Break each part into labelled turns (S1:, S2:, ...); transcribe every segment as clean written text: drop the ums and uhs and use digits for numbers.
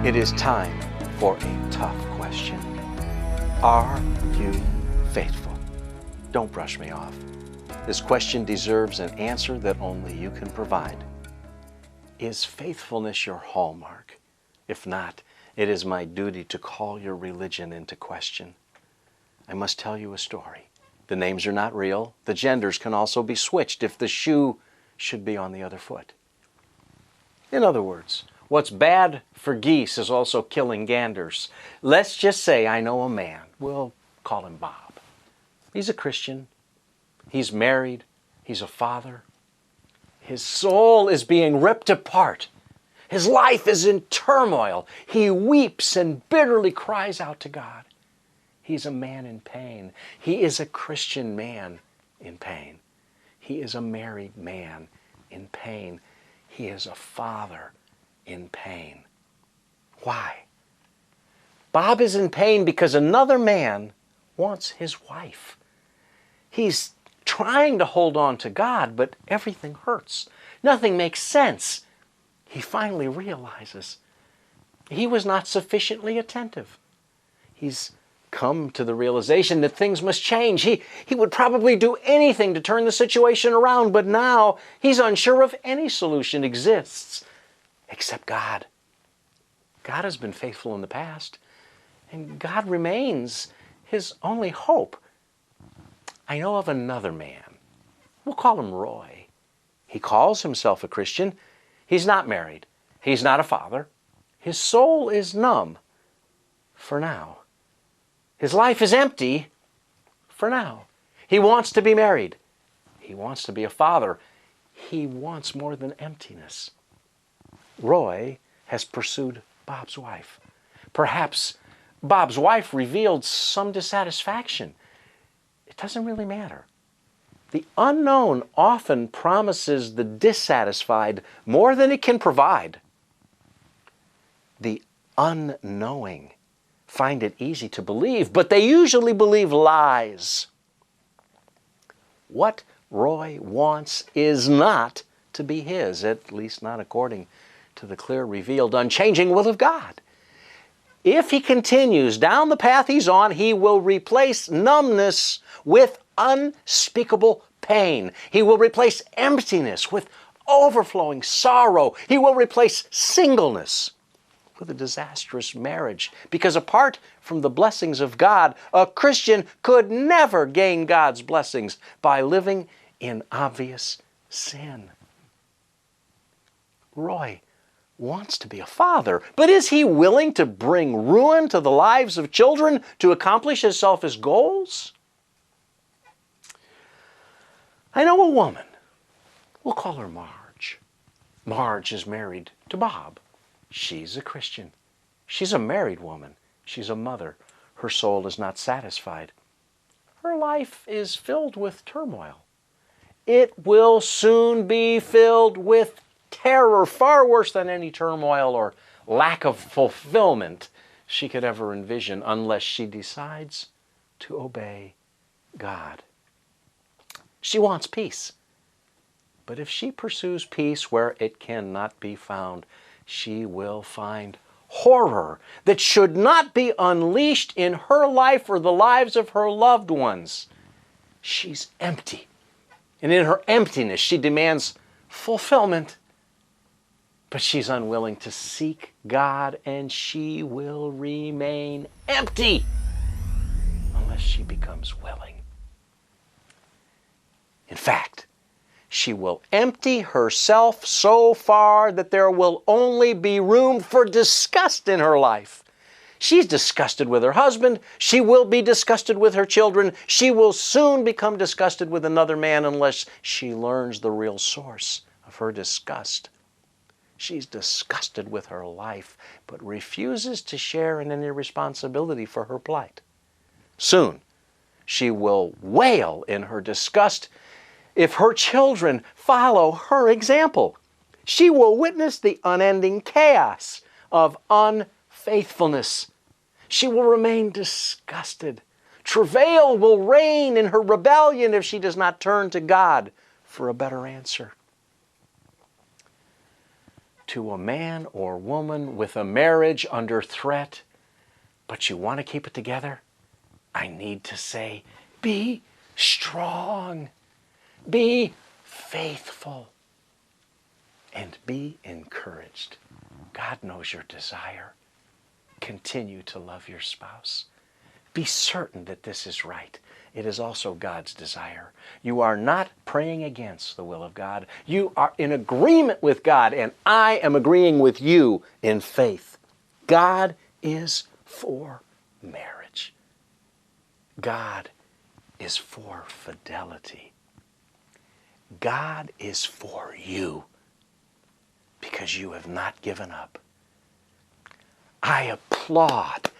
S1: It is time for a tough question. Are you faithful? Don't brush me off. This question deserves an answer that only you can provide. Is faithfulness your hallmark? If not, it is my duty to call your religion into question. I must tell you a story. The names are not real. The genders can also be switched if the shoe should be on the other foot. In other words, what's bad for geese is also killing ganders. Let's just say I know a man. We'll call him Bob. He's a Christian. He's married. He's a father. His soul is being ripped apart. His life is in turmoil. He weeps and bitterly cries out to God. He's a man in pain. He is a Christian man in pain. He is a married man in pain. He is a father in pain. Why? Bob is in pain because another man wants his wife. He's trying to hold on to God, but everything hurts. Nothing makes sense. He finally realizes he was not sufficiently attentive. He's come to the realization that things must change. He would probably do anything to turn the situation around, but now he's unsure if any solution exists except God. God has been faithful in the past, and God remains his only hope. I know of another man. We'll call him Roy. He calls himself a Christian. He's not married. He's not a father. His soul is numb for now. His life is empty for now. He wants to be married. He wants to be a father. He wants more than emptiness. Roy has pursued Bob's wife. Perhaps Bob's wife revealed some dissatisfaction. It doesn't really matter. The unknown often promises the dissatisfied more than it can provide. The unknowing find it easy to believe, but they usually believe lies. What Roy wants is not to be his, at least not according to the clear, revealed, unchanging will of God. If he continues down the path he's on, he will replace numbness with unspeakable pain. He will replace emptiness with overflowing sorrow. He will replace singleness with a disastrous marriage. Because apart from the blessings of God, a Christian could never gain God's blessings by living in obvious sin. Roy wants to be a father, but is he willing to bring ruin to the lives of children to accomplish his selfish goals? I know a woman. We'll call her Marge. Marge is married to Bob. She's a Christian. She's a married woman. She's a mother. Her soul is not satisfied. Her life is filled with turmoil. It will soon be filled with terror, far worse than any turmoil or lack of fulfillment she could ever envision unless she decides to obey God. She wants peace. But if she pursues peace where it cannot be found, she will find horror that should not be unleashed in her life or the lives of her loved ones. She's empty. And in her emptiness, she demands fulfillment. But she's unwilling to seek God, and she will remain empty unless she becomes willing. In fact, she will empty herself so far that there will only be room for disgust in her life. She's disgusted with her husband. She will be disgusted with her children. She will soon become disgusted with another man unless she learns the real source of her disgust. She's disgusted with her life, but refuses to share in any responsibility for her plight. Soon, she will wail in her disgust if her children follow her example. She will witness the unending chaos of unfaithfulness. She will remain disgusted. Travail will reign in her rebellion if she does not turn to God for a better answer. to a man or woman with a marriage under threat, but you want to keep it together, I need to say, be strong, be faithful, and be encouraged. God knows your desire. Continue to love your spouse. Be certain that this is right. It is also God's desire. You are not praying against the will of God. You are in agreement with God, and I am agreeing with you in faith. God is for marriage. God is for fidelity. God is for you because you have not given up. I applaud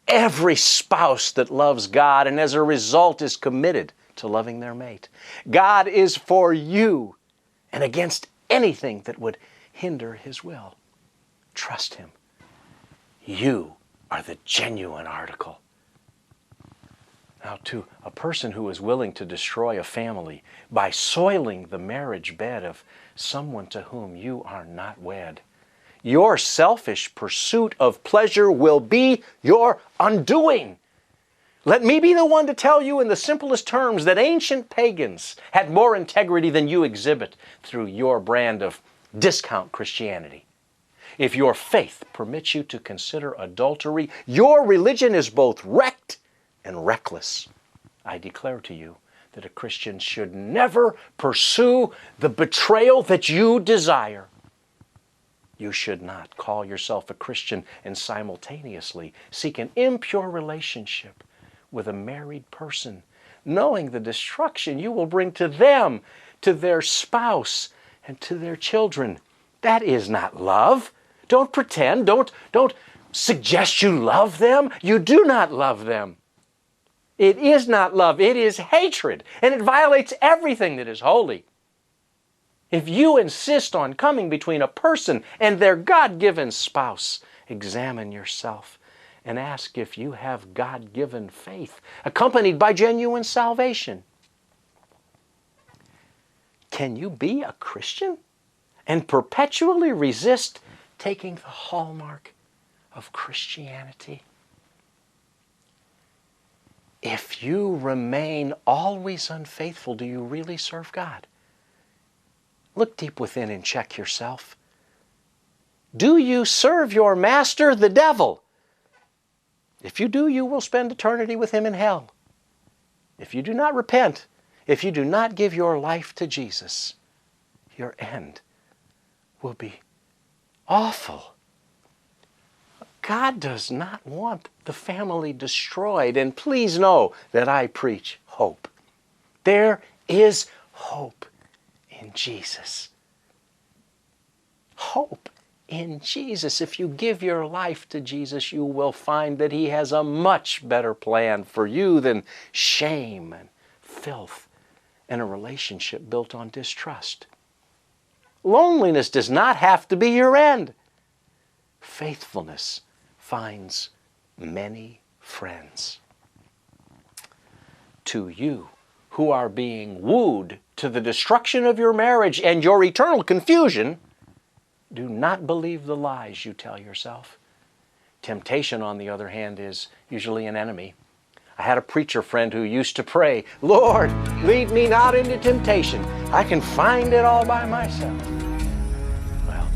S1: every spouse that loves God and as a result is committed to loving their mate. God is for you and against anything that would hinder His will. Trust Him. You are the genuine article. Now, to a person who is willing to destroy a family by soiling the marriage bed of someone to whom you are not wed, your selfish pursuit of pleasure will be your undoing. Let me be the one to tell you in the simplest terms that ancient pagans had more integrity than you exhibit through your brand of discount Christianity. If your faith permits you to consider adultery, your religion is both wrecked and reckless. I declare to you that a Christian should never pursue the betrayal that you desire. You should not call yourself a Christian and simultaneously seek an impure relationship with a married person, knowing the destruction you will bring to them, to their spouse, and to their children. That is not love. Don't pretend. Don't suggest you love them. You do not love them. It is not love. It is hatred, and it violates everything that is holy. If you insist on coming between a person and their God-given spouse, examine yourself and ask if you have God-given faith, accompanied by genuine salvation. Can you be a Christian and perpetually resist taking the hallmark of Christianity? If you remain always unfaithful, do you really serve God? Look deep within and check yourself. Do you serve your master, the devil? If you do, you will spend eternity with him in hell. If you do not repent, if you do not give your life to Jesus, your end will be awful. God does not want the family destroyed, and please know that I preach hope. There is hope in Jesus. Hope in Jesus. If you give your life to Jesus, you will find that He has a much better plan for you than shame and filth and a relationship built on distrust. Loneliness does not have to be your end. Faithfulness finds many friends. To you who are being wooed to the destruction of your marriage and your eternal confusion, do not believe the lies you tell yourself. Temptation, on the other hand, is usually an enemy. I had a preacher friend who used to pray, "Lord, lead me not into temptation. I can find it all by myself." Well,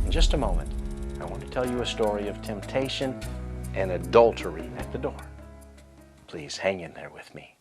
S1: in just a moment, I want to tell you a story of temptation and adultery at the door. Please hang in there with me.